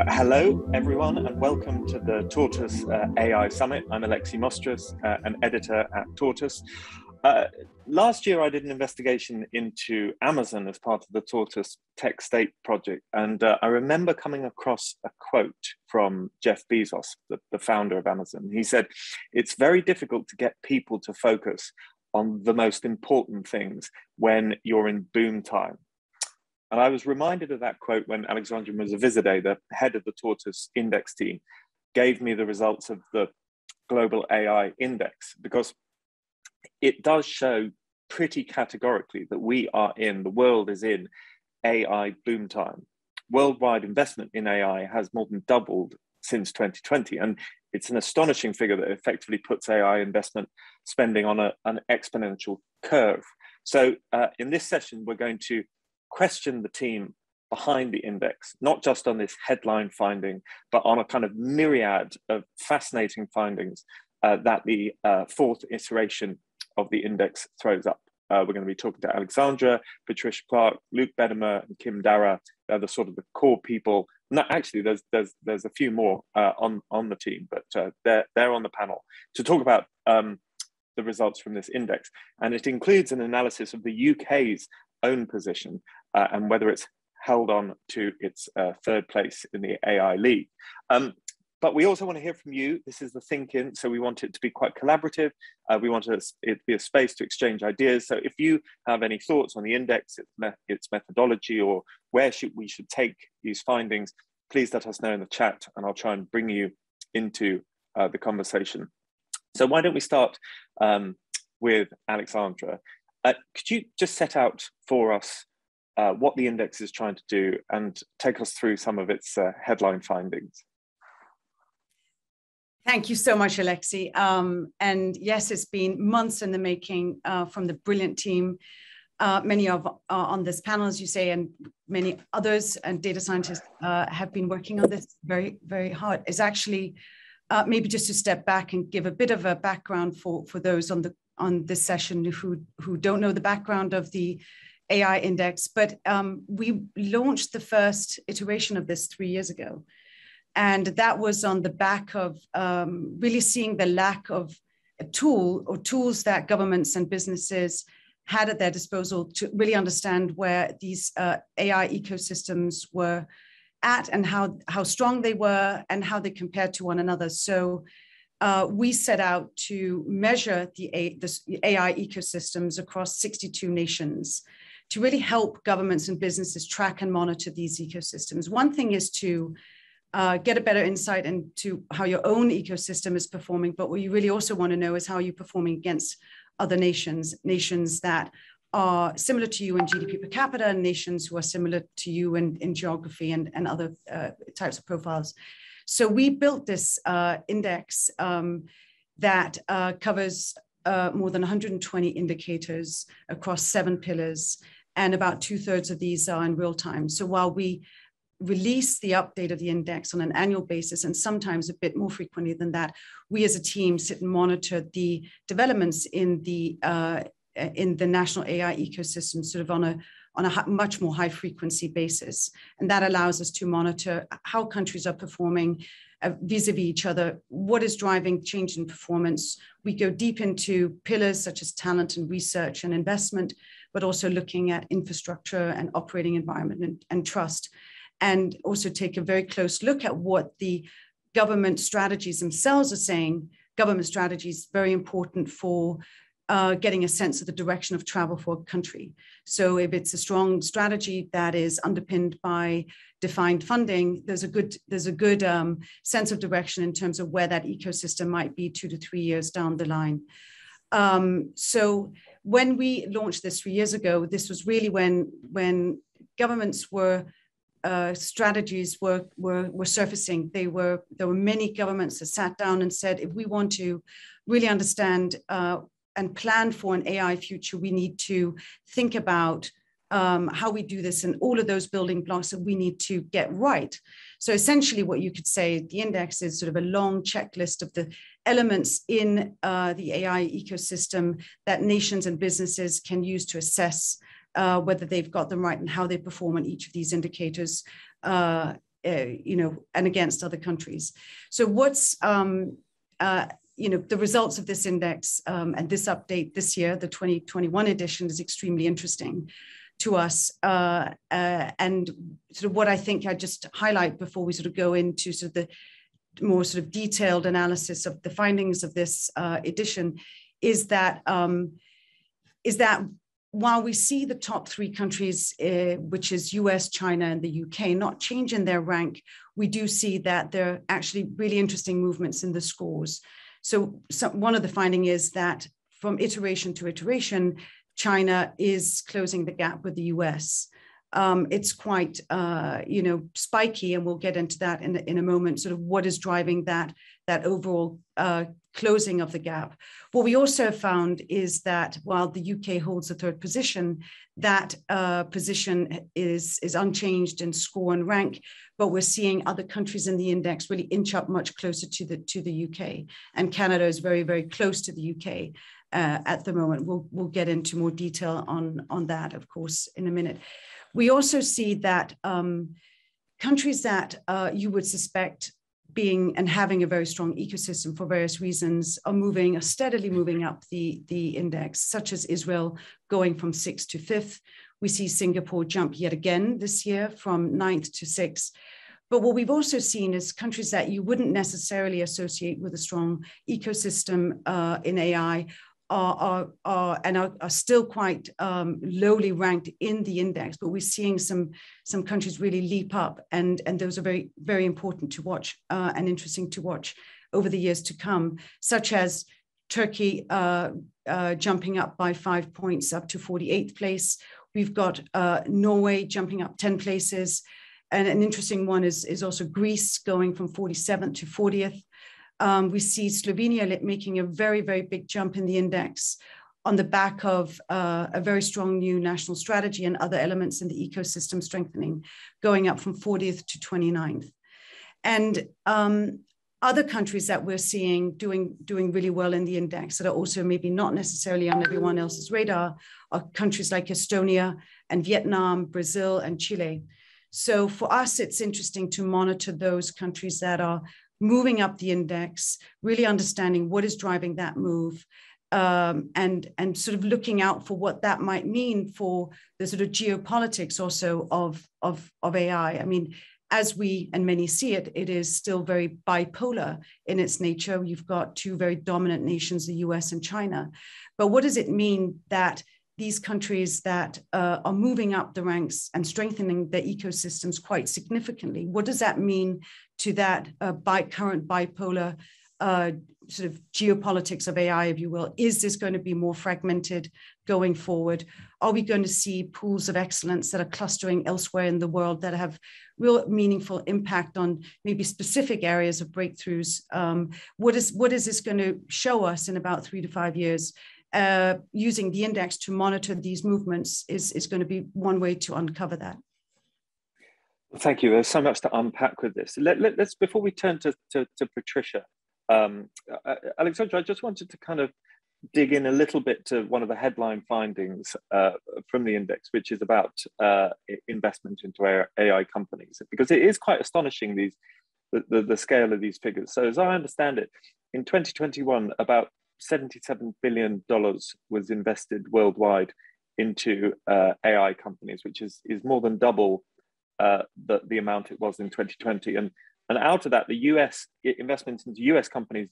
Hello, everyone, and welcome to the Tortoise AI Summit. I'm Alexi Mostrous, an editor at Tortoise. Last year, I did an investigation into Amazon as part of the Tortoise Tech State project, and I remember coming across a quote from Jeff Bezos, the founder of Amazon. He said, "It's very difficult to get people to focus on the most important things when you're in boom time." And I was reminded of that quote when Alexandra Mousavizadeh, the head of the Tortoise Index team, gave me the results of the Global AI Index, because it does show pretty categorically that the world is in AI boom time. Worldwide investment in AI has more than doubled since 2020. And it's an astonishing figure that effectively puts AI investment spending on an exponential curve. So in this session, we're going to question the team behind the index, not just on this headline finding, but on a kind of myriad of fascinating findings that the fourth iteration of the index throws up. We're going to be talking to Alexandra, Patricia Clark, Luke Gbedemah, and Kim Dara. They're the sort of the core people. No, actually, there's a few more on the team, but they're on the panel to talk about the results from this index. And it includes an analysis of the UK's own position and whether it's held on to its third place in the AI League. But we also want to hear from you. This is the Think-In, so we want it to be quite collaborative. We want it to be a space to exchange ideas. So if you have any thoughts on the index, its methodology, or where we should take these findings, please let us know in the chat, and I'll try and bring you into the conversation. So why don't we start with Alexandra? Could you just set out for us what the index is trying to do and take us through some of its headline findings? Thank you so much, Alexi. And yes, it's been months in the making from the brilliant team. Many on this panel, as you say, and many others and data scientists have been working on this very, very hard. It's actually maybe just to step back and give a bit of a background for those on this session who don't know the background of the AI index, but we launched the first iteration of this 3 years ago. And that was on the back of really seeing the lack of a tool or tools that governments and businesses had at their disposal to really understand where these AI ecosystems were at and how strong they were and how they compared to one another. So we set out to measure the AI ecosystems across 62 nations to really help governments and businesses track and monitor these ecosystems. One thing is to get a better insight into how your own ecosystem is performing, but what you really also want to know is how you're performing against other nations that are similar to you in GDP per capita, and nations who are similar to you in geography and other types of profiles. So we built this index that covers more than 120 indicators across 7 pillars, and about 2/3 of these are in real time. So while we release the update of the index on an annual basis, and sometimes a bit more frequently than that, we as a team sit and monitor the developments in the national AI ecosystem sort of on a much more high frequency basis. And that allows us to monitor how countries are performing vis-a-vis each other, what is driving change in performance. We go deep into pillars such as talent and research and investment, but also looking at infrastructure and operating environment and trust. And also take a very close look at what the government strategies themselves are saying. Government strategy is very important for getting a sense of the direction of travel for a country. So if it's a strong strategy that is underpinned by defined funding, there's a good sense of direction in terms of where that ecosystem might be 2 to 3 years down the line. So when we launched this 3 years ago, this was really when governments strategies were surfacing. There were many governments that sat down and said, if we want to really understand and plan for an AI future, we need to think about how we do this, and all of those building blocks that we need to get right. So essentially what you could say, the index is sort of a long checklist of the elements in the AI ecosystem that nations and businesses can use to assess whether they've got them right and how they perform on each of these indicators, and against other countries. So what's, the results of this index and this update this year, the 2021 edition, is extremely interesting to us. And sort of what I think I just highlight before we sort of go into sort of the more sort of detailed analysis of the findings of this edition is that while we see the top three countries, which is US, China, and the UK, not change in their rank, we do see that there are actually really interesting movements in the scores. So one of the findings is that from iteration to iteration, China is closing the gap with the US. It's quite, spiky, and we'll get into that in a moment, sort of what is driving that overall closing of the gap. What we also found is that while the UK holds the third position, that position is unchanged in score and rank, but we're seeing other countries in the index really inch up much closer to the UK. And Canada is very, very close to the UK at the moment. We'll get into more detail on that, of course, in a minute. We also see that countries that you would suspect being and having a very strong ecosystem for various reasons are steadily moving up the index, such as Israel going from 6th to 5th. We see Singapore jump yet again this year from 9th to 6th. But what we've also seen is countries that you wouldn't necessarily associate with a strong ecosystem in AI are still quite lowly ranked in the index, but we're seeing some countries really leap up, and those are very, very important to watch and interesting to watch over the years to come, such as Turkey jumping up by 5 points up to 48th place. We've got Norway jumping up 10 places, and an interesting one is also Greece going from 47th to 40th. We see Slovenia making a very, very big jump in the index on the back of a very strong new national strategy and other elements in the ecosystem strengthening, going up from 40th to 29th. And other countries that we're seeing doing really well in the index that are also maybe not necessarily on everyone else's radar are countries like Estonia and Vietnam, Brazil, and Chile. So for us, it's interesting to monitor those countries that are moving up the index, really understanding what is driving that move, and sort of looking out for what that might mean for the sort of geopolitics also of AI. I mean, as we and many see it, it is still very bipolar in its nature. You've got two very dominant nations, the US and China. But what does it mean that these countries that are moving up the ranks and strengthening their ecosystems quite significantly? What does that mean to that current bipolar sort of geopolitics of AI, if you will? Is this going to be more fragmented going forward? Are we going to see pools of excellence that are clustering elsewhere in the world that have real meaningful impact on maybe specific areas of breakthroughs? What is this going to show us in about 3 to 5 years? Using the index to monitor these movements is going to be one way to uncover that. Thank you. There's so much to unpack with this. Let's before we turn to Patricia, Alexandra, I just wanted to kind of dig in a little bit to one of the headline findings from the index, which is about investment into AI companies, because it is quite astonishing, the scale of these figures. So as I understand it, in 2021, about $77 billion was invested worldwide into AI companies, which is more than double the amount it was in 2020. And out of that, the US investments into US companies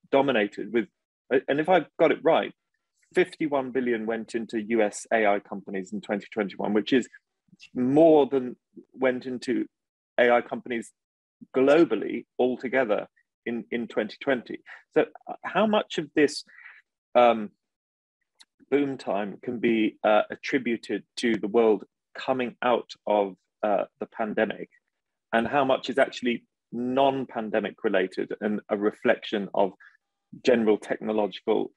dominated with, and if I got it right, 51 billion went into US AI companies in 2021, which is more than went into AI companies globally altogether in 2020. So how much of this boom time can be attributed to the world coming out of the pandemic, and how much is actually non-pandemic related and a reflection of general technological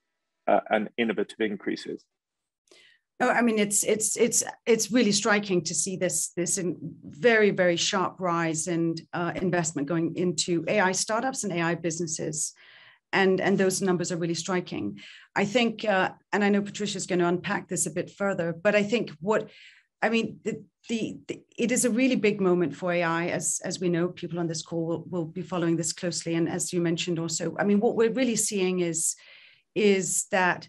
and innovative increases? Oh, I mean, it's really striking to see this very, very sharp rise in investment going into AI startups and AI businesses, and those numbers are really striking. I think, and I know Patricia's going to unpack this a bit further, but I think it is a really big moment for AI, as we know. People on this call will be following this closely, and as you mentioned also, I mean, what we're really seeing is that,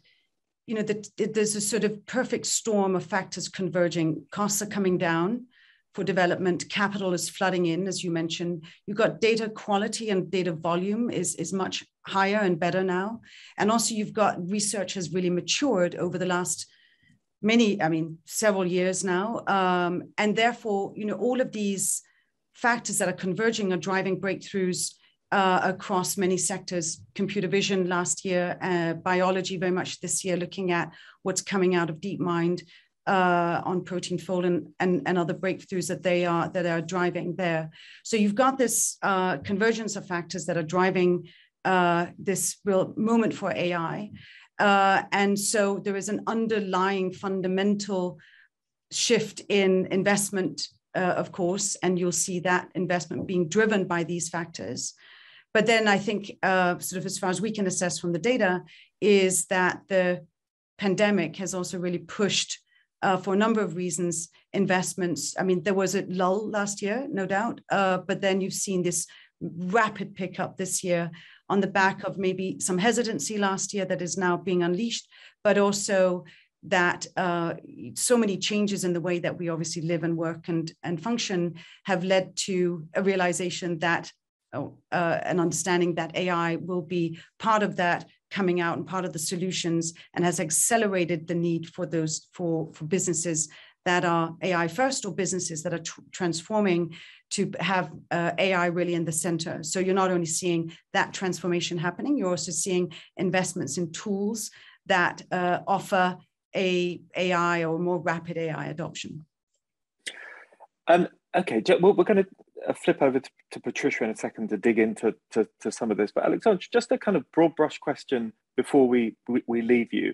you know, that there's a sort of perfect storm of factors converging. Costs are coming down for development. Capital is flooding in, as you mentioned. You've got data quality and data volume is much higher and better now. And also you've got research has really matured over the last several years now. And therefore, you know, all of these factors that are converging are driving breakthroughs across many sectors. Computer vision last year, biology very much this year, looking at what's coming out of DeepMind on protein fold and other breakthroughs that are driving there. So you've got this convergence of factors that are driving this real moment for AI. And so there is an underlying fundamental shift in investment, of course, and you'll see that investment being driven by these factors. But then I think sort of as far as we can assess from the data is that the pandemic has also really pushed for a number of reasons, investments. I mean, there was a lull last year, no doubt, but then you've seen this rapid pickup this year on the back of maybe some hesitancy last year that is now being unleashed, but also that so many changes in the way that we obviously live and work and function have led to a realization that, an understanding that AI will be part of that coming out and part of the solutions, and has accelerated the need for those for businesses that are AI first, or businesses that are transforming to have AI really in the center. So you're not only seeing that transformation happening, you're also seeing investments in tools that offer a AI or more rapid AI adoption. Okay, well, we're going to flip over to Patricia in a second to dig into some of this. But Alexandra, just a kind of broad brush question before we leave you.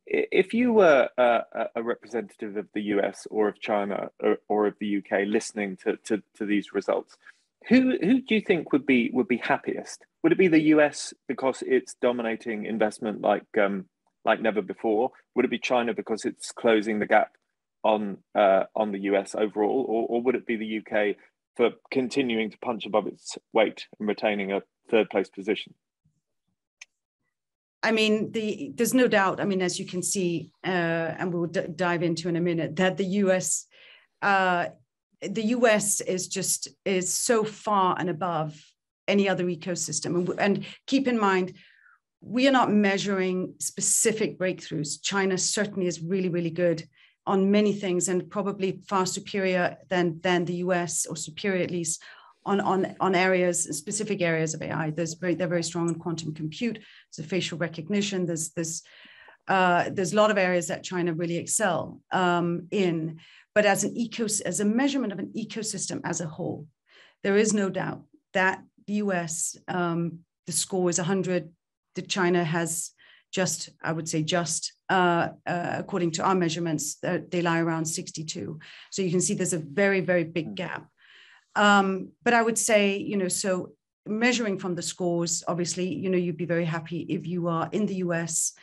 If you were a representative of the US or of China or of the UK listening to these results, who do you think would be happiest? Would it be the US because it's dominating investment like never before? Would it be China because it's closing the gap on the US overall, or would it be the UK for continuing to punch above its weight and retaining a third place position? I mean, there's no doubt. I mean, as you can see, and we'll dive into in a minute, that the US is so far and above any other ecosystem. And keep in mind, we are not measuring specific breakthroughs. China certainly is really, really good on many things, and probably far superior than the US, or superior at least on areas, specific areas of AI. They're very strong in quantum compute. So facial recognition. There's a lot of areas that China really excel in. But as a measurement of an ecosystem as a whole, there is no doubt that the US, the score is 100. That China has just, I would say, according to our measurements, they lie around 62. So you can see there's a very, very big gap. But I would say, you know, so measuring from the scores, obviously, you know, you'd be very happy if you are in the US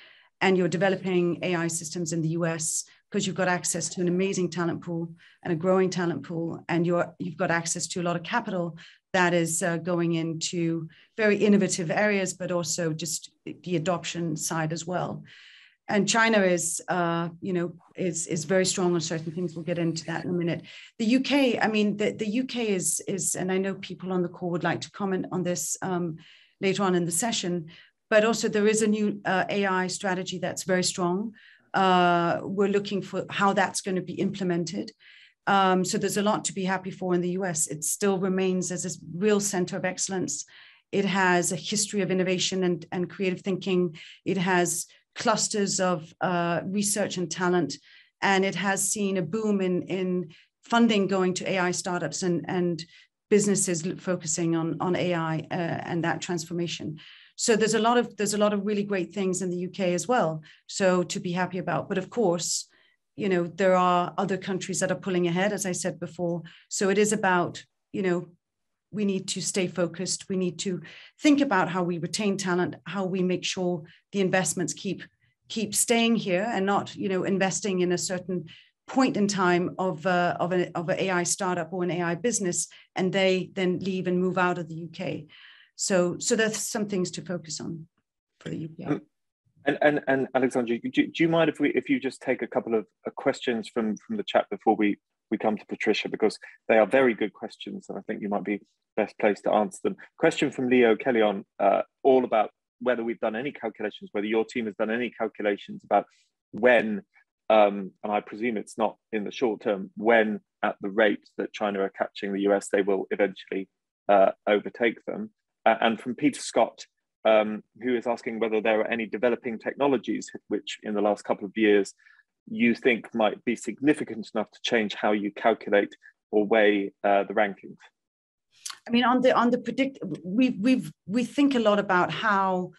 and you're developing AI systems in the US, because you've got access to an amazing talent pool and a growing talent pool, and you've got access to a lot of capital that is going into very innovative areas, but also just the adoption side as well. And China is very strong on certain things. We'll get into that in a minute. The UK, I mean, the UK is, and I know people on the call would like to comment on this later on in the session, but also there is a new AI strategy that's very strong. We're looking for how that's going to be implemented. So there's a lot to be happy for in the US. It still remains as a real center of excellence. It has a history of innovation and creative thinking. It has clusters of research and talent, and it has seen a boom in funding going to AI startups and businesses focusing on AI and that transformation. So there's a lot of really great things in the UK as well, so to be happy about. But of course, there are other countries that are pulling ahead, as I said before. So it is about, we need to stay focused. We need to think about how we retain talent, how we make sure the investments keep staying here and not, investing in a certain point in time of an AI startup or an AI business, and they then leave and move out of the UK. So there's some things to focus on for the UK. And Alexandra, do you mind if you just take a couple of questions from the chat before we come to Patricia, because they are very good questions and I think you might be best placed to answer them. Question from Leo Kelly on all about whether we've done any calculations, whether your team has done any calculations about when, and I presume it's not in the short term, when at the rate that China are catching the US, they will eventually overtake them. And from Peter Scott, who is asking whether there are any developing technologies which in the last couple of years you think might be significant enough to change how you calculate or weigh the rankings. I mean, on the predict, we think a lot about how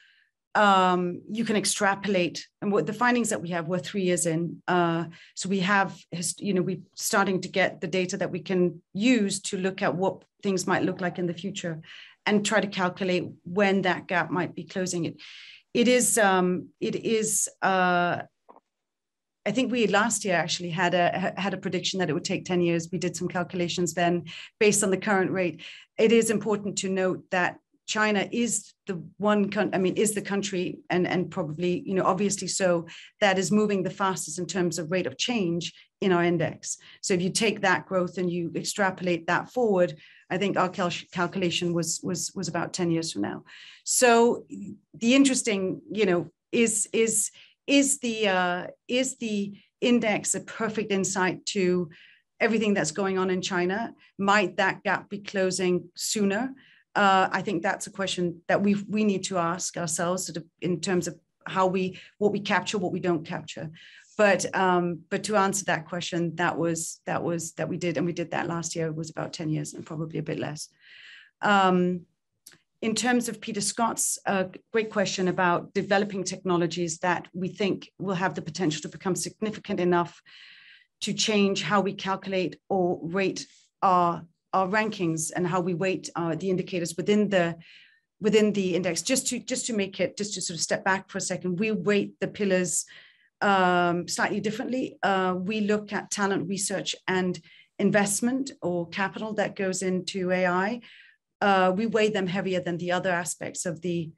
you can extrapolate, and what the findings that we have, we're 3 years in. So we have, we're starting to get the data that we can use to look at what things might look like in the future, and try to calculate when that gap might be closing. It is. I think we last year actually had a prediction that it would take 10 years. We did some calculations then based on the current rate. It is important to note that China is the country, and probably, obviously so, that is moving the fastest in terms of rate of change in our index. So if you take that growth and you extrapolate that forward, I think our calculation was about 10 years from now. So the interesting, is the index a perfect insight to everything that's going on in China? Might that gap be closing sooner? I think that's a question that we need to ask ourselves sort of in terms of what we capture, what we don't capture. But to answer that question, that we did, and we did that last year, was about 10 years and probably a bit less. In terms of Peter Scott's great question about developing technologies that we think will have the potential to become significant enough to change how we calculate or rate our rankings and how we weight the indicators within the index. Just to sort of step back for a second, we weight the pillars slightly differently. We look at talent, research, and investment or capital that goes into AI. We weigh them heavier than the other aspects of the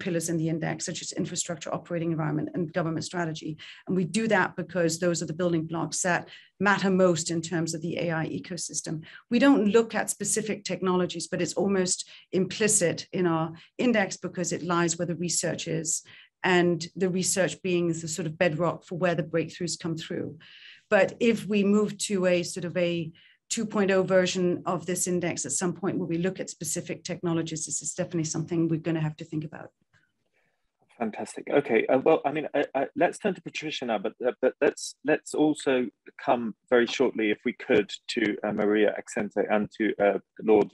pillars in the index, such as infrastructure, operating environment, and government strategy. And we do that because those are the building blocks that matter most in terms of the AI ecosystem. We don't look at specific technologies, but it's almost implicit in our index because it lies where the research is, and the research being the sort of bedrock for where the breakthroughs come through. But if we move to a sort of a 2.0 version of this index at some point where we look at specific technologies, this is definitely something we're going to have to think about. Fantastic. Okay. Well, I mean, let's turn to Patricia now, but let's also come very shortly, if we could, to Maria Accente and to Lord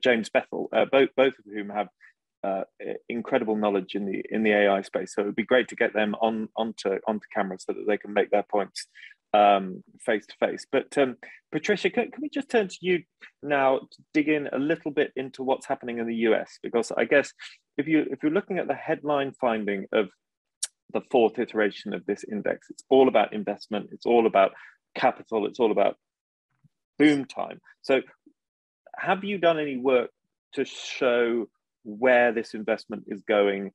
James Bethel, both of whom have incredible knowledge in the AI space. So it would be great to get them onto camera so that they can make their points face to face. But Patricia, can we just turn to you now to dig in a little bit into what's happening in the US? Because I guess if you're looking at the headline finding of the fourth iteration of this index, it's all about investment, it's all about capital, it's all about boom time. So have you done any work to show where this investment is going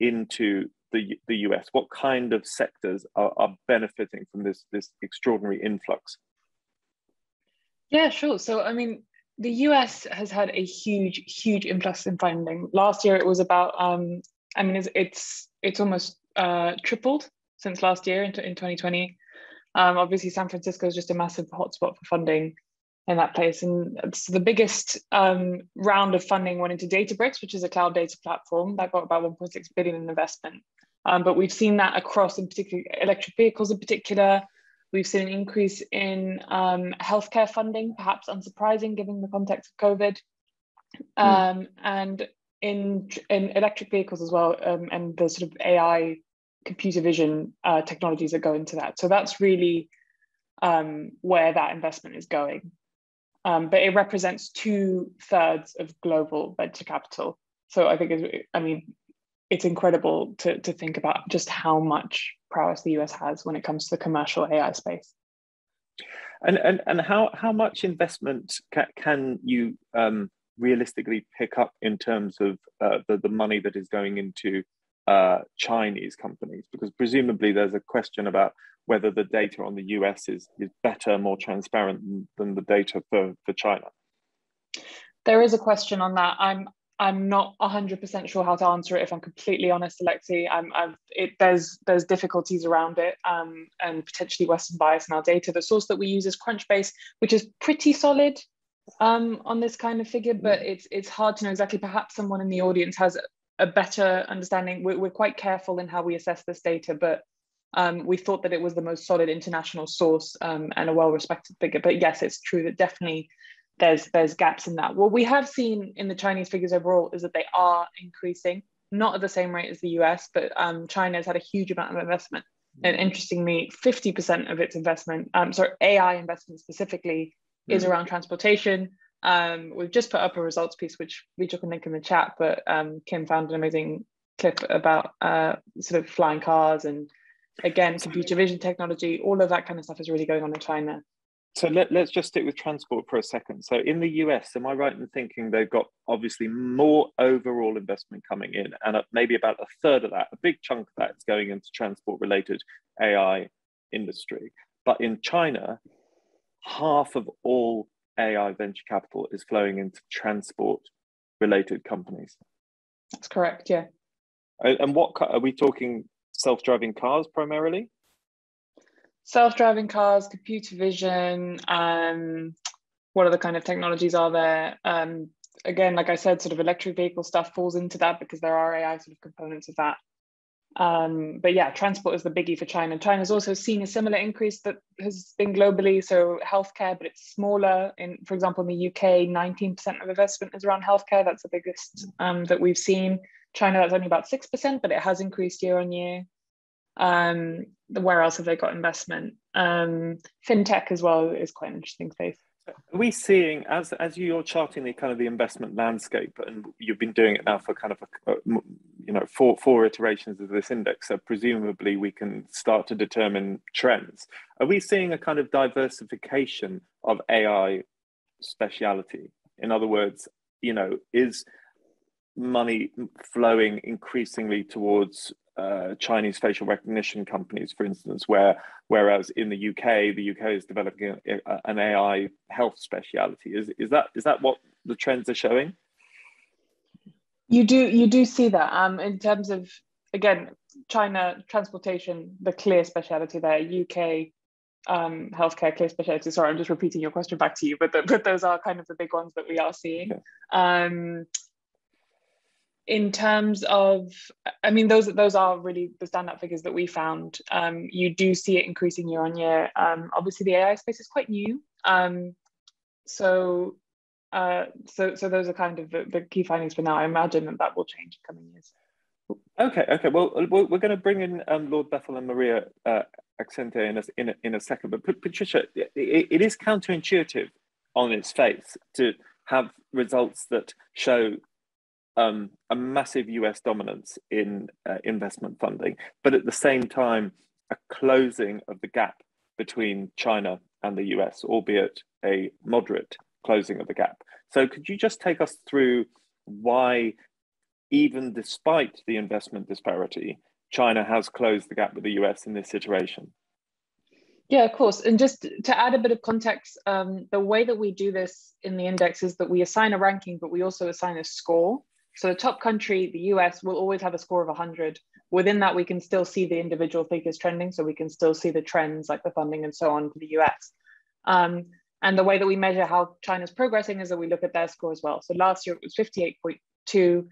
into the US? What kind of sectors are benefiting from this extraordinary influx? Yeah, sure. So, I mean, the US has had a huge influx in funding. Last year, it was about, I mean, it's almost tripled since last year in 2020. Obviously, San Francisco is just a massive hotspot for funding in that place. And it's the biggest round of funding went into Databricks, which is a cloud data platform that got about 1.6 billion in investment. But we've seen that across, in particular, electric vehicles in particular. We've seen an increase in healthcare funding, perhaps unsurprising given the context of COVID. And in electric vehicles as well, and the sort of AI computer vision technologies that go into that. So that's really where that investment is going. But it represents 2/3 of global venture capital. So I think, it's incredible to think about just how much prowess the US has when it comes to the commercial AI space. And how much investment can you realistically pick up in terms of the money that is going into Chinese companies? Because presumably there's a question about whether the data on the US is better, more transparent than the data for China. There is a question on that. I'm not 100% sure how to answer it, if I'm completely honest, Alexi. There's difficulties around it, and potentially Western bias in our data. The source that we use is Crunchbase, which is pretty solid on this kind of figure, but it's hard to know exactly. Perhaps someone in the audience has a better understanding. We're quite careful in how we assess this data, but we thought that it was the most solid international source and a well-respected figure. But yes, it's true that definitely there's gaps in that. What we have seen in the Chinese figures overall is that they are increasing, not at the same rate as the US, but China has had a huge amount of investment. And interestingly, 50% of its investment, AI investment specifically, is around transportation. We've just put up a results piece, which Rachel can link in the chat, but Kim found an amazing clip about sort of flying cars and, again, computer vision technology. All of that kind of stuff is really going on in China. So let's just stick with transport for a second. So in the US, am I right in thinking they've got obviously more overall investment coming in, and maybe about 1/3 of that, a big chunk of that, is going into transport-related AI industry. But in China, half of all AI venture capital is flowing into transport-related companies. That's correct, yeah. And what are we talking? Self-driving cars primarily? Self-driving cars, computer vision, what other kind of technologies are there? Again, like I said, sort of electric vehicle stuff falls into that because there are AI sort of components of that. But yeah, transport is the biggie for China. China's also seen a similar increase that has been globally. So healthcare, but it's smaller. For example, in the UK, 19% of investment is around healthcare. That's the biggest that we've seen. China, that's only about 6%, but it has increased year on year. Where else have they got investment? Fintech as well is quite an interesting space. Are we seeing, as you're charting the kind of the investment landscape, and you've been doing it now for kind of four iterations of this index, so presumably we can start to determine trends. Are we seeing a kind of diversification of AI speciality? In other words, is money flowing increasingly towards Chinese facial recognition companies, for instance, whereas in the UK is developing an AI health speciality. Is that what the trends are showing? You do see that in terms of, again, China transportation, the clear speciality there. UK healthcare, clear speciality. Sorry, I'm just repeating your question back to you, but those are kind of the big ones that we are seeing. Okay. In terms of, those are really the standout figures that we found. You do see it increasing year on year. Obviously, the AI space is quite new. So those are kind of the key findings for now. I imagine that will change in coming years. Okay. Well, we're going to bring in Lord Bethel and Maria Accente in a second. But Patricia, it is counterintuitive on its face to have results that show a massive US dominance in investment funding, but at the same time, a closing of the gap between China and the US, albeit a moderate closing of the gap. So could you just take us through why, even despite the investment disparity, China has closed the gap with the US in this iteration? Yeah, of course. And just to add a bit of context, the way that we do this in the index is that we assign a ranking, but we also assign a score. So the top country, the US, will always have a score of 100. Within that, we can still see the individual figures trending. So we can still see the trends like the funding and so on for the US. And the way that we measure how China's progressing is that we look at their score as well. So last year it was 58.2.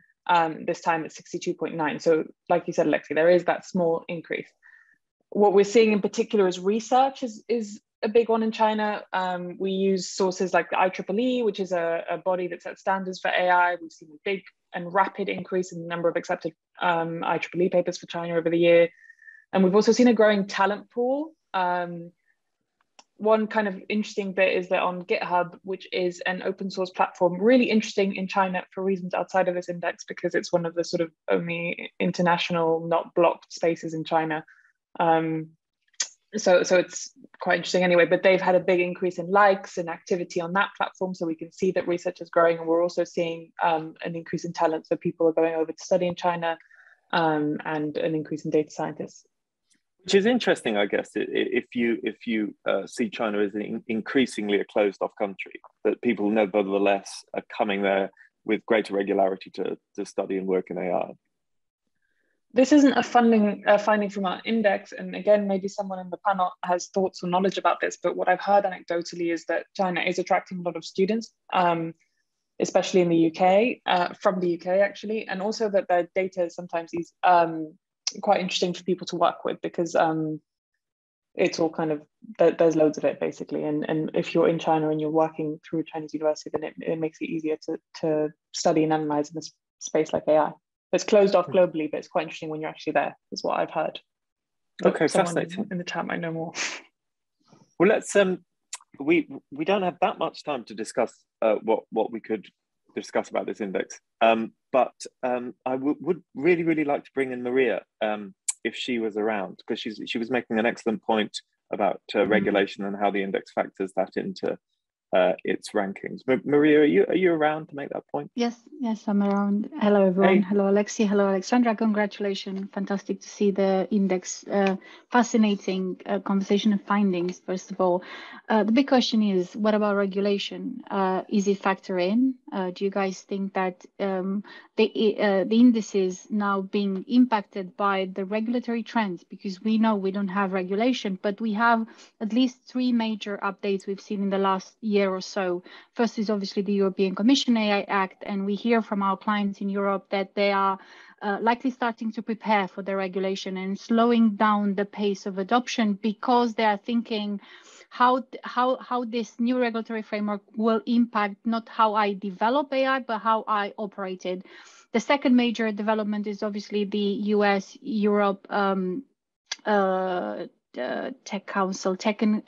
This time it's 62.9. So like you said, Alexi, there is that small increase. What we're seeing in particular is research is a big one in China. We use sources like the IEEE, which is a body that sets standards for AI. We've seen a big and rapid increase in the number of accepted IEEE papers for China over the year. And we've also seen a growing talent pool. One kind of interesting bit is that on GitHub, which is an open source platform, really interesting in China for reasons outside of this index, because it's one of the sort of only international, not blocked spaces in China. So it's quite interesting anyway, but they've had a big increase in likes and activity on that platform. So we can see that research is growing, and we're also seeing an increase in talent. So people are going over to study in China, and an increase in data scientists. Which is interesting, I guess, if you see China as an increasingly a closed-off country, that people nevertheless are coming there with greater regularity to study and work in AI. This isn't a finding from our index, and again, maybe someone in the panel has thoughts or knowledge about this, but what I've heard anecdotally is that China is attracting a lot of students, especially in the UK, from the UK actually, and also that their data sometimes is quite interesting for people to work with, because it's all kind of, there's loads of it basically, and if you're in China and you're working through a Chinese university, then it makes it easier to study and analyze in a space like AI. It's closed off globally, but it's quite interesting when you're actually there, is what I've heard. But okay, fascinating. In the chat might know more. Well, let's we don't have that much time to discuss what we could discuss about this index, but I would really like to bring in Maria if she was around, because she was making an excellent point about regulation and how the index factors that into its rankings. Maria, are you around to make that point? Yes, I'm around. Hello, everyone. Hey. Hello, Alexi. Hello, Alexandra. Congratulations. Fantastic to see the index. Fascinating conversation and findings, first of all. The big question is, what about regulation? Is it factor in? Do you guys think that the indices now being impacted by the regulatory trends? Because we know we don't have regulation, but we have at least 3 major updates we've seen in the last year or so. First is obviously the European Commission AI Act, and we hear from our clients in Europe that they are likely starting to prepare for the regulation and slowing down the pace of adoption, because they are thinking how this new regulatory framework will impact not how I develop AI, but how I operate it. The second major development is obviously the US Europe Tech Council, Tech and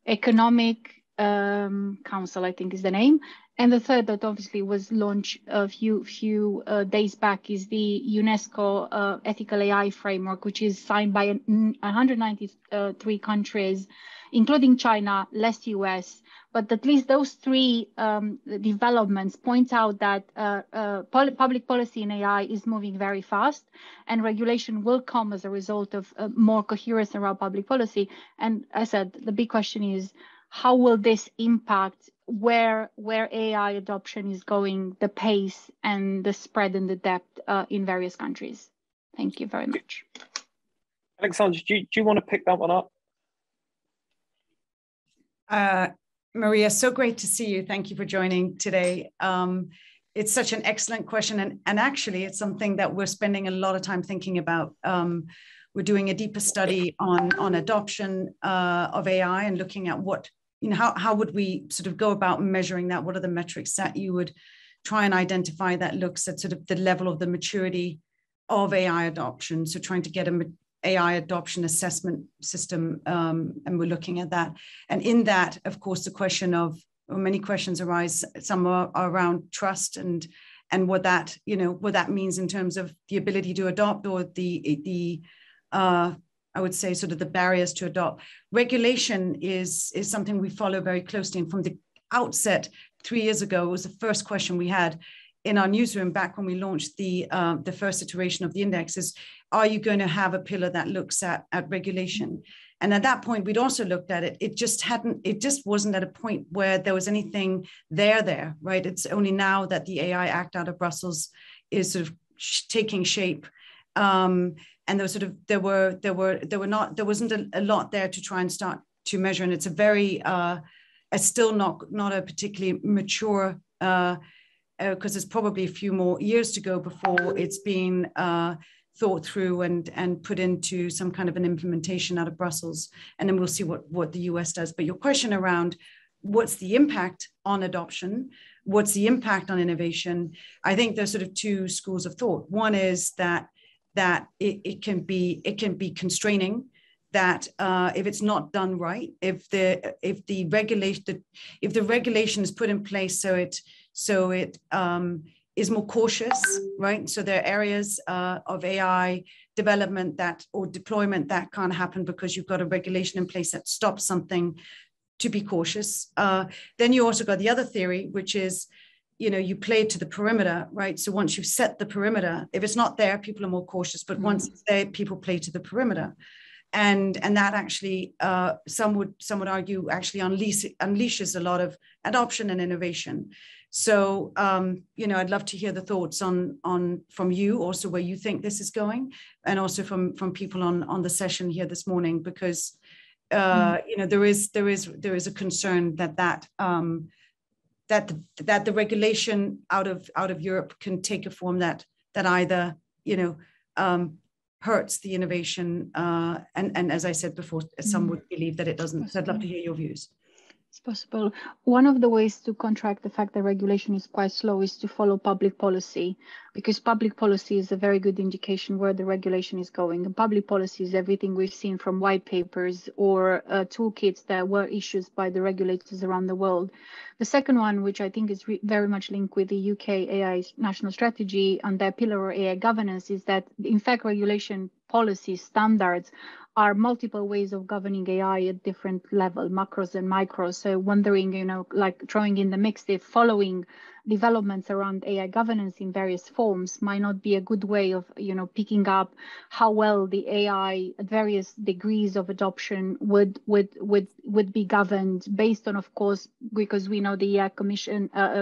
Economic Council, I think is the name. And the third that obviously was launched a few days back is the UNESCO Ethical AI Framework, which is signed by 193 countries, including China, less US. But at least those 3 developments point out that public policy in AI is moving very fast, and regulation will come as a result of more coherence around public policy. And as I said, the big question is, how will this impact where AI adoption is going, the pace and the spread and the depth in various countries? Thank you very much. Alexandra, do you want to pick that one up? Maria, so great to see you. Thank you for joining today. It's such an excellent question. And actually, it's something that we're spending a lot of time thinking about. We're doing a deeper study on adoption of AI and looking at what, how would we sort of go about measuring that? What are the metrics that you would try and identify that looks at sort of the level of the maturity of AI adoption? So trying to get an AI adoption assessment system, and we're looking at that. And in that, of course, the question of, or many questions arise, some are around trust and what that, what that means in terms of the ability to adopt, or the I would say sort of the barriers to adopt. Regulation is something we follow very closely. And from the outset, 3 years ago, it was the first question we had in our newsroom back when we launched the first iteration of the index is, are you going to have a pillar that looks at regulation? And at that point, we'd also looked at it. It just wasn't at a point where there was anything there, right? It's only now that the AI Act out of Brussels is sort of taking shape. And there wasn't a lot there to try and start to measure. And it's a very, it's still not a particularly mature, because there's probably a few more years to go before it's been thought through and put into some kind of an implementation out of Brussels. And then we'll see what the US does. But your question around what's the impact on adoption, what's the impact on innovation, I think there's sort of 2 schools of thought. One is that that it can be constraining. That if it's not done right, if the regulation is put in place so it is more cautious, right? So there are areas of AI development or deployment that can't happen because you've got a regulation in place that stops something to be cautious. Then you also got the other theory, which is, you play to the perimeter, right? So once you've set the perimeter, if it's not there, people are more cautious, but once it's there, people play to the perimeter. And that actually, some would argue, actually unleashes a lot of adoption and innovation. So, I'd love to hear the thoughts from you, also where you think this is going, and also from people on the session here this morning, because there is a concern that the regulation out of Europe can take a form that either hurts the innovation, and as I said before, some would believe that it doesn't. So I'd love to hear your views. It's possible. One of the ways to counteract the fact that regulation is quite slow is to follow public policy, because public policy is a very good indication where the regulation is going. And public policy is everything we've seen from white papers or toolkits that were issued by the regulators around the world. The second one, which I think is very much linked with the UK AI national strategy and their pillar of AI governance, is that in fact regulation policy standards are multiple ways of governing AI at different level, macros and micros. So wondering, like throwing in the mix, if following developments around AI governance in various forms might not be a good way of, picking up how well the AI at various degrees of adoption would be governed based on, of course, because we know the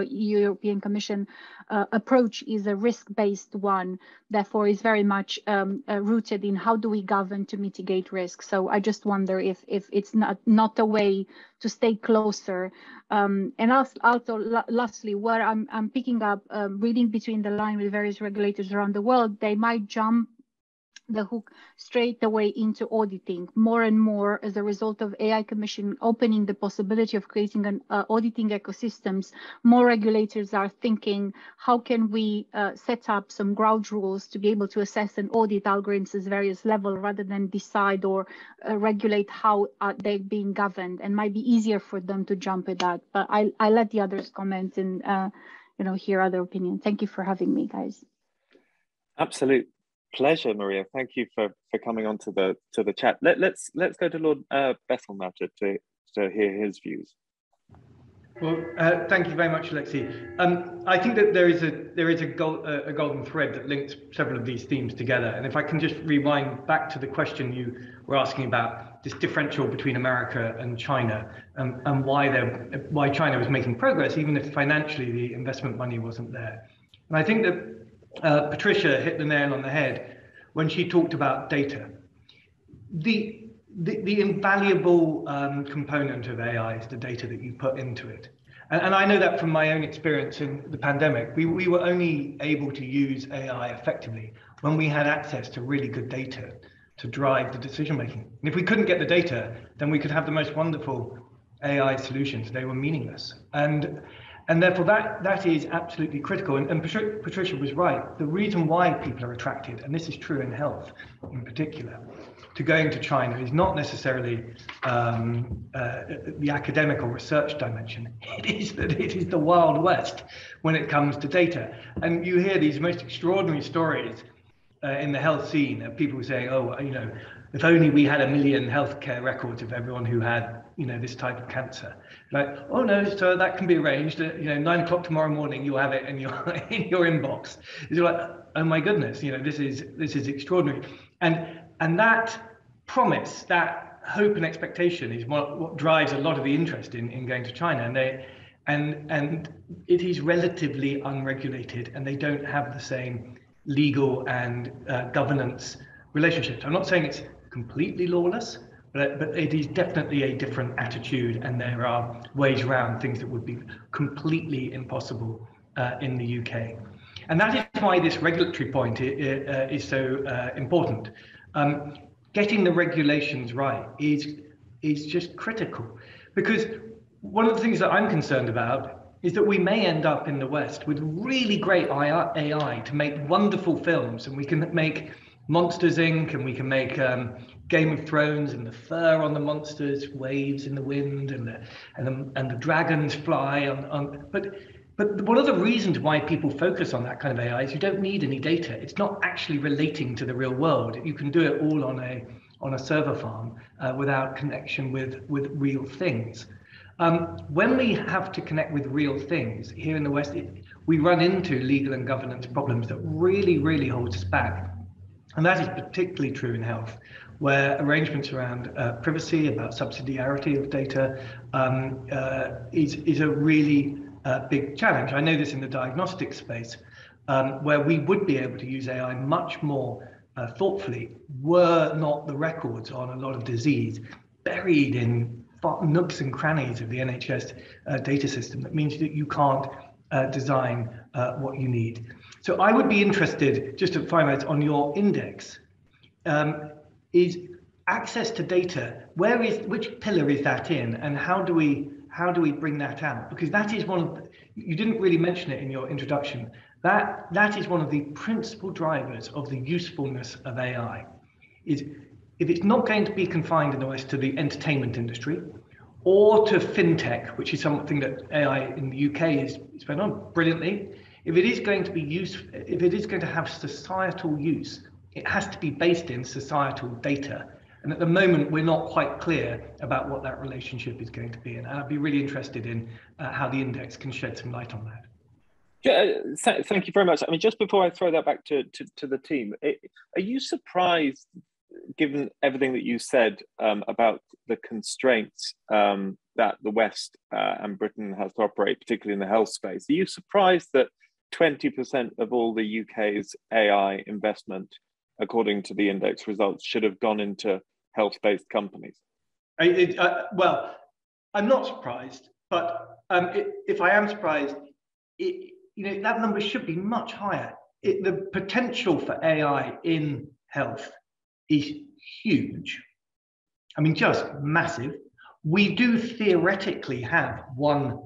European Commission approach is a risk-based one, therefore is very much rooted in how do we govern to mitigate risk. So I just wonder if it's not a way to stay closer. And also lastly, where I'm picking up, reading between the line with various regulators around the world, they might jump the hook straight away into auditing more and more as a result of AI Commission opening the possibility of creating an auditing ecosystems. More regulators are thinking, how can we set up some ground rules to be able to assess and audit algorithms at various levels rather than decide or regulate how they're being governed, and might be easier for them to jump at that. But I let the others comment and hear other opinions. Thank you for having me, guys. Absolute pleasure, Maria. Thank you for coming on to the chat. Let's go to Lord Bethel now to hear his views. Well, thank you very much, Alexi. I think that there is a golden thread that links several of these themes together. And if I can just rewind back to the question you were asking about this differential between America and China, and why China was making progress, even if financially the investment money wasn't there. And I think that Patricia hit the nail on the head when she talked about data. The invaluable component of AI is the data that you put into it. And I know that from my own experience in the pandemic. We were only able to use AI effectively when we had access to really good data to drive the decision making. And if we couldn't get the data, then we could have the most wonderful AI solutions. They were meaningless. And therefore, that is absolutely critical. And Patricia was right. The reason why people are attracted, and this is true in health in particular, to going to China is not necessarily the academic or research dimension. It is that it is the Wild West when it comes to data. And you hear these most extraordinary stories in the health scene of people saying, oh, if only we had 1 million healthcare records of everyone who had, this type of cancer. Like, oh no, so that can be arranged. 9 o'clock tomorrow morning, you'll have it in your inbox. It's like, oh my goodness, this is extraordinary. And that promise, that hope and expectation is what drives a lot of the interest in going to China. And it is relatively unregulated, and they don't have the same legal and governance relationships. I'm not saying it's completely lawless, but it is definitely a different attitude, and there are ways around things that would be completely impossible in the UK. And that is why this regulatory point is so important. Getting the regulations right is just critical, because one of the things that I'm concerned about is that we may end up in the West with really great AI to make wonderful films, and we can make Monsters Inc. and we can make Game of Thrones and the fur on the monsters waves in the wind and the dragons fly on. But one of the reasons why people focus on that kind of AI is you don't need any data. It's not actually relating to the real world. You can do it all on a server farm without connection with real things. When we have to connect with real things here in the West, we run into legal and governance problems that really, really hold us back. And that is particularly true in health, where arrangements around privacy, about subsidiarity of data is a really big challenge. I know this in the diagnostic space, where we would be able to use AI much more thoughtfully were not the records on a lot of disease buried in nooks and crannies of the NHS data system. That means that you can't design what you need. So I would be interested, just to finalize on your index, is access to data. Which pillar is that in, and how do we bring that out? Because that is one of you didn't really mention it in your introduction. That is one of the principal drivers of the usefulness of AI. Is if it's not going to be confined in the West to the entertainment industry or to fintech, which is something that AI in the UK is going on brilliantly. If it is going to be used, if it is going to have societal use, it has to be based in societal data. And at the moment, we're not quite clear about what that relationship is going to be. And I'd be really interested in how the index can shed some light on that. Yeah, thank you very much. I mean, just before I throw that back to the team, are you surprised, given everything that you said about the constraints that the West and Britain has to operate, particularly in the health space, are you surprised that 20% of all the UK's AI investment, according to the index results, should have gone into health-based companies? Well, I'm not surprised, but if I am surprised, that number should be much higher. The potential for AI in health is huge. I mean, just massive. We do theoretically have one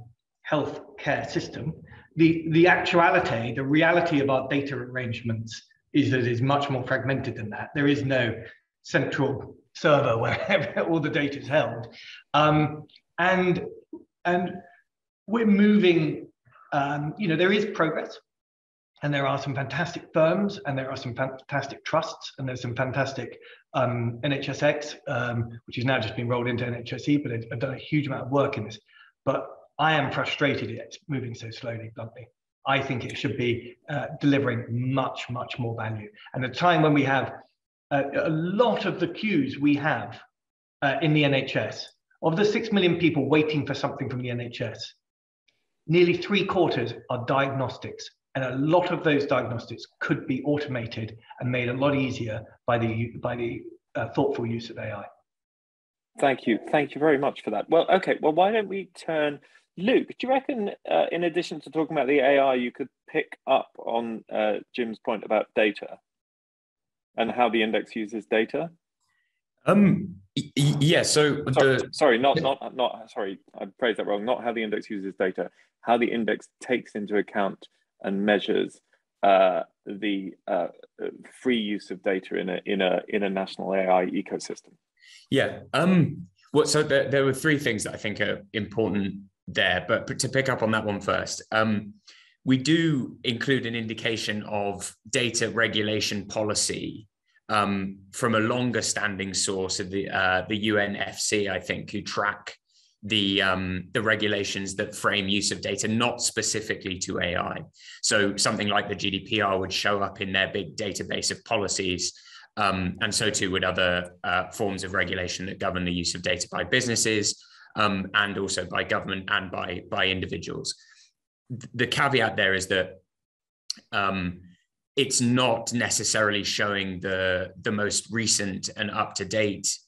healthcare system. The actuality, the reality of our data arrangements is that it is much more fragmented than that. There is no central server where all the data is held. And we're moving, there is progress. And there are some fantastic firms, and there are some fantastic trusts, and there's some fantastic NHSX, which is now just being rolled into NHSE, but I've done a huge amount of work in this. But I am frustrated it's moving so slowly, bluntly. I think it should be delivering much, much more value. And at a time when we have a lot of the queues we have in the NHS, of the 6 million people waiting for something from the NHS, nearly 3/4 are diagnostics. And a lot of those diagnostics could be automated and made a lot easier by the thoughtful use of AI. Thank you very much for that. Well, okay. Well, why don't we turn, Luke? Do you reckon, in addition to talking about the AI, you could pick up on Jim's point about data and how the index uses data? Yeah. So sorry, I phrased that wrong. Not how the index uses data. How the index takes into account and measures the free use of data in a national AI ecosystem. Yeah. So there were three things that I think are important there, but to pick up on that one first, we do include an indication of data regulation policy from a longer standing source of the UNFC, I think, who track the regulations that frame use of data, not specifically to AI. So something like the GDPR would show up in their big database of policies, and so too would other forms of regulation that govern the use of data by businesses, and also by government and by individuals. The caveat there is that it's not necessarily showing the most recent and up-to-date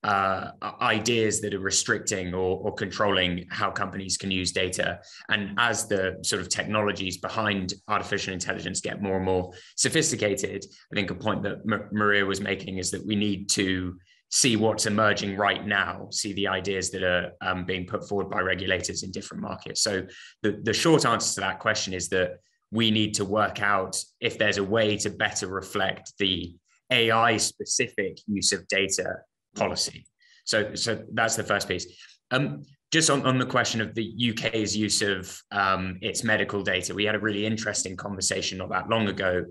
ideas that are restricting or controlling how companies can use data. And as the sort of technologies behind artificial intelligence get more and more sophisticated, I think a point that Maria was making is that we need to see what's emerging right now, see the ideas that are being put forward by regulators in different markets. So the short answer to that question is that we need to work out if there's a way to better reflect the AI specific use of data policy. So that's the first piece. Just on the question of the UK's use of its medical data, we had a really interesting conversation not that long ago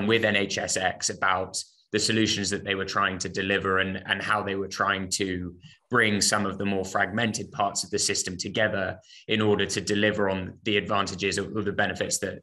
with NHSX about the solutions that they were trying to deliver and how they were trying to bring some of the more fragmented parts of the system together in order to deliver on the advantages or the benefits that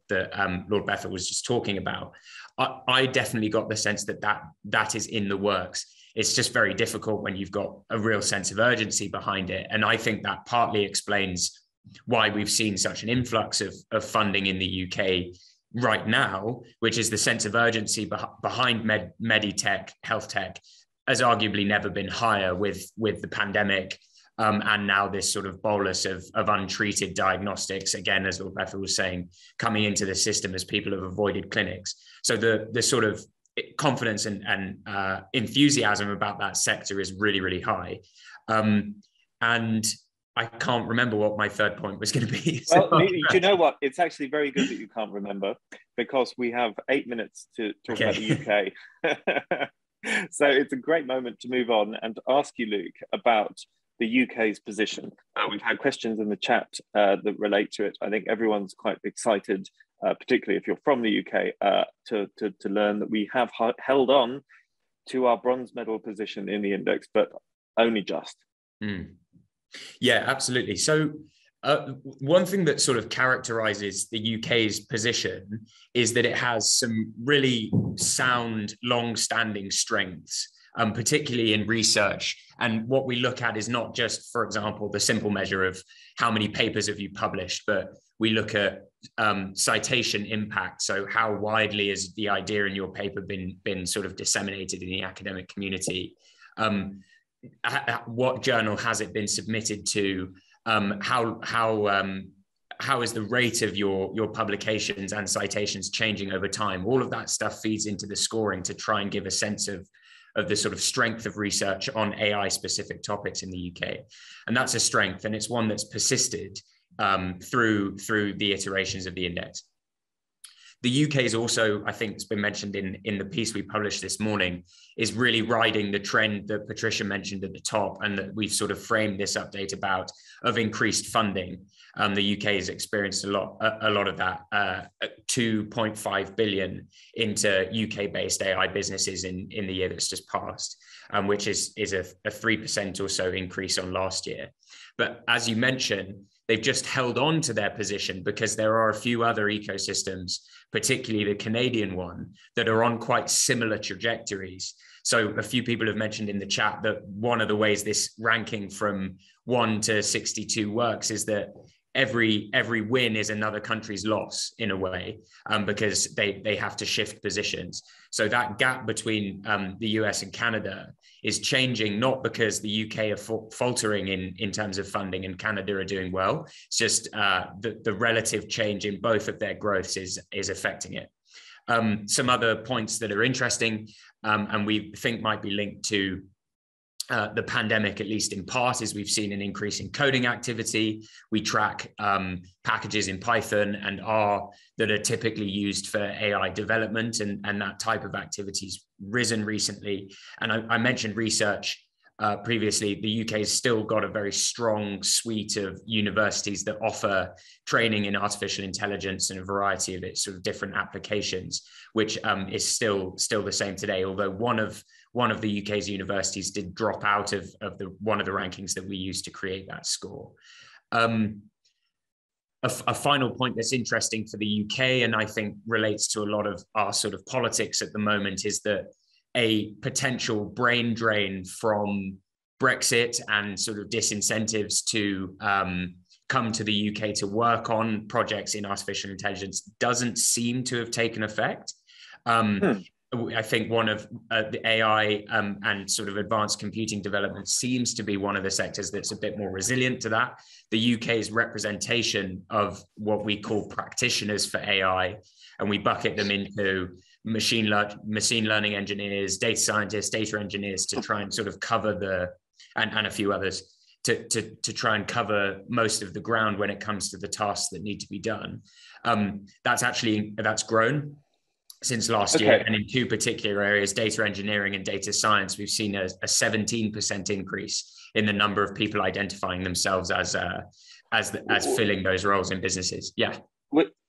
Lord Bethell was just talking about. I definitely got the sense that is in the works. It's just very difficult when you've got a real sense of urgency behind it. And I think that partly explains why we've seen such an influx of funding in the UK right now, which is the sense of urgency behind meditech, health tech, has arguably never been higher with the pandemic and now this sort of bolus of untreated diagnostics, again, as Lord Bethell was saying, coming into the system as people have avoided clinics. So the sort of confidence and enthusiasm about that sector is really, really high. And I can't remember what my third point was going to be. Well, do you know what? It's actually very good that you can't remember, because we have 8 minutes to talk about the UK. So it's a great moment to move on and ask you, Luke, about the UK's position. We've had questions in the chat that relate to it. I think everyone's quite excited, particularly if you're from the UK, to learn that we have held on to our bronze medal position in the index, but only just. Yeah, absolutely. So one thing that sort of characterizes the UK's position is that it has some really sound, long-standing strengths, particularly in research. And what we look at is not just, for example, the simple measure of how many papers have you published, but we look at citation impact. So how widely has the idea in your paper been sort of disseminated in the academic community? What journal has it been submitted to? How is the rate of your publications and citations changing over time? All of that stuff feeds into the scoring to try and give a sense of the sort of strength of research on AI specific topics in the UK. And that's a strength, and it's one that's persisted through the iterations of the index. The UK is also, I think it's been mentioned in the piece we published this morning, is really riding the trend that Patricia mentioned at the top, and that we've sort of framed this update about, of increased funding. The UK has experienced a lot of that, 2.5 billion into UK-based AI businesses in the year that's just passed, which is a 3% or so increase on last year. But as you mentioned, they've just held on to their position because there are a few other ecosystems, particularly the Canadian one, that are on quite similar trajectories. So a few people have mentioned in the chat that one of the ways this ranking from 1 to 62 works is that every win is another country's loss in a way, because they have to shift positions. So that gap between the US and Canada is changing, not because the UK are faltering in terms of funding and Canada are doing well. It's just the relative change in both of their growths is affecting it. Some other points that are interesting and we think might be linked to the pandemic, at least in part, is we've seen an increase in coding activity. We track packages in Python and R that are typically used for AI development, and that type of activity's risen recently. And I mentioned research previously. The UK has still got a very strong suite of universities that offer training in artificial intelligence and a variety of its sort of different applications, which is still the same today, although one of the UK's universities did drop out of one of the rankings that we used to create that score. A final point that's interesting for the UK, and I think relates to a lot of our sort of politics at the moment, is that a potential brain drain from Brexit and sort of disincentives to come to the UK to work on projects in artificial intelligence doesn't seem to have taken effect. I think one of the AI and sort of advanced computing development seems to be one of the sectors that's a bit more resilient to that. The UK's representation of what we call practitioners for AI, and we bucket them into machine learning engineers, data scientists, data engineers, to try and sort of cover and a few others to try and cover most of the ground when it comes to the tasks that need to be done. That's grown. since last year. And in two particular areas, data engineering and data science, we've seen a 17% increase in the number of people identifying themselves as filling those roles in businesses. Yeah.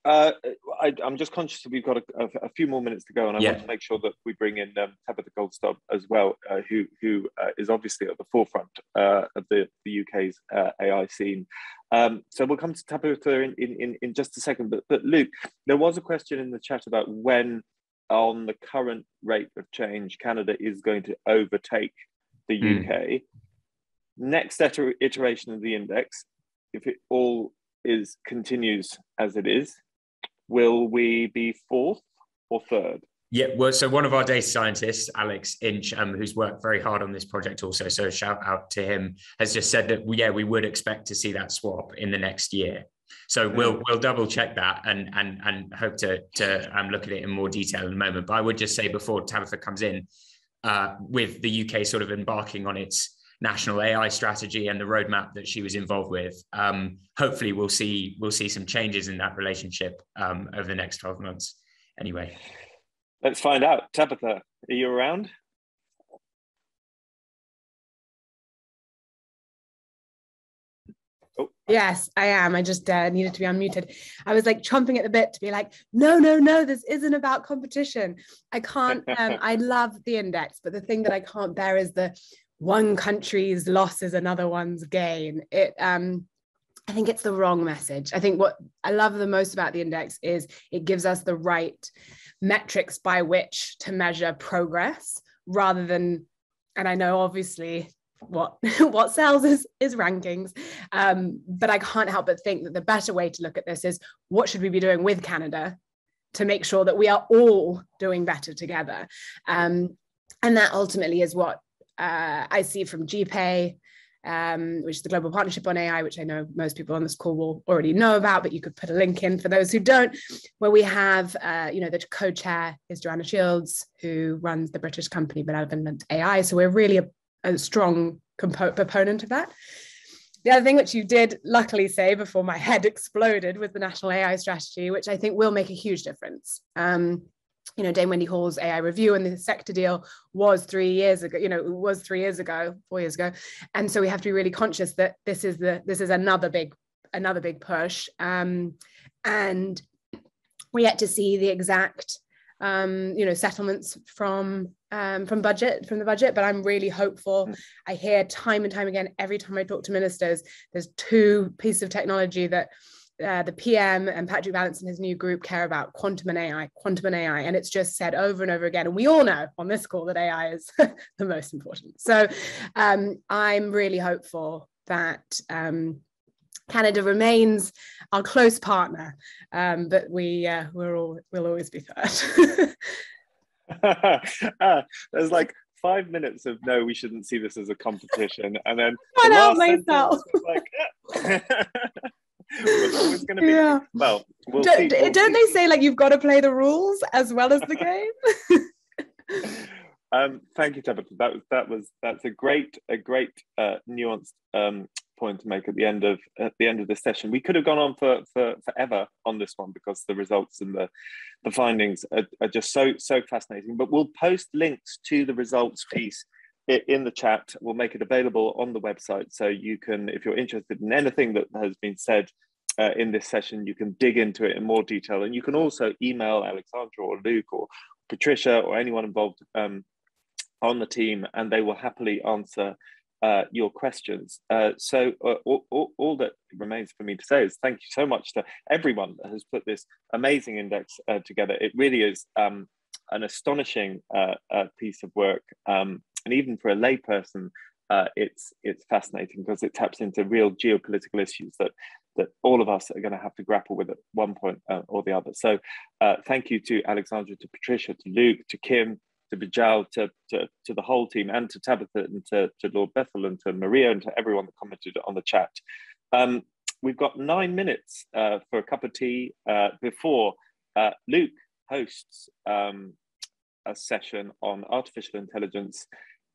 I'm just conscious that we've got a few more minutes to go, and I want to make sure that we bring in Tabitha Goldstub as well, who is obviously at the forefront of the UK's AI scene. So we'll come to Tabitha in just a second. But Luke, there was a question in the chat about when, on the current rate of change, Canada is going to overtake the UK. Next iteration of the index, if it all continues as it is, will we be fourth or third? Yeah, well, so one of our data scientists, Alex Inch, who's worked very hard on this project also, so shout out to him, has just said that, we would expect to see that swap in the next year. So we'll double check that and hope to look at it in more detail in a moment. But I would just say, before Tabitha comes in, with the UK sort of embarking on its national AI strategy and the roadmap that she was involved with, hopefully we'll see some changes in that relationship over the next 12 months. Anyway, let's find out. Tabitha, are you around? Oh. Yes, I am. I just needed to be unmuted. I was like chomping at the bit to be like, no, this isn't about competition. I can't, I love the index, but the thing that I can't bear is the one country's loss is another one's gain. I think it's the wrong message. I think what I love the most about the index is it gives us the right metrics by which to measure progress, rather than, and I know obviously what sells is rankings, but I can't help but think that the better way to look at this is, what should we be doing with Canada to make sure that we are all doing better together? And that ultimately is what I see from GPay, which is the Global Partnership on AI, which I know most people on this call will already know about, but you could put a link in for those who don't, where we have, the co-chair is Joanna Shields, who runs the British company Benevolent AI. So we're really a strong proponent of that. The other thing, which you did luckily say before my head exploded, was the national AI strategy, which I think will make a huge difference. Dame Wendy Hall's AI review and the sector deal was 3 years ago, 4 years ago. And so we have to be really conscious that this is another big push. And we yet to see the exact, settlements from the budget, but I'm really hopeful. I hear time and time again, every time I talk to ministers, there's two pieces of technology that the PM and Patrick Vallance and his new group care about: quantum and AI. And it's just said over and over again. And we all know on this call that AI is the most important. So I'm really hopeful that Canada remains our close partner, but we'll always be third. There's like 5 minutes of no, we shouldn't see this as a competition, and then the last sentence was like, was always going to be. Yeah. Well, don't they say like you've got to play the rules as well as the game? Thank you, Tabitha. That's a great nuanced point to make at the end of this session. We could have gone on for forever on this one, because the results and the findings are just so fascinating. But we'll post links to the results piece in the chat. We'll make it available on the website, so you can, if you're interested in anything that has been said in this session, you can dig into it in more detail. And you can also email Alexandra or Luke or Patricia or anyone involved on the team, and they will happily answer your questions. So all that remains for me to say is thank you so much to everyone that has put this amazing index together. It really is an astonishing piece of work. And even for a layperson, it's fascinating, because it taps into real geopolitical issues that all of us are going to have to grapple with at one point or the other. So thank you to Alexandra, to Patricia, to Luke, to Kim, to Bijal, to the whole team, and to Tabitha, and to Lord Bethel, and to Maria, and to everyone that commented on the chat. We've got 9 minutes for a cup of tea before Luke hosts a session on artificial intelligence.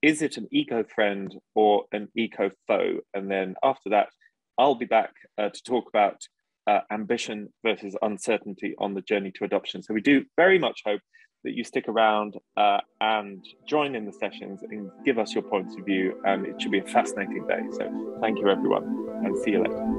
Is it an eco-friend or an eco-foe? And then after that, I'll be back to talk about ambition versus uncertainty on the journey to adoption. So we do very much hope that you stick around and join in the sessions and give us your points of view. And it should be a fascinating day. So thank you, everyone, and see you later.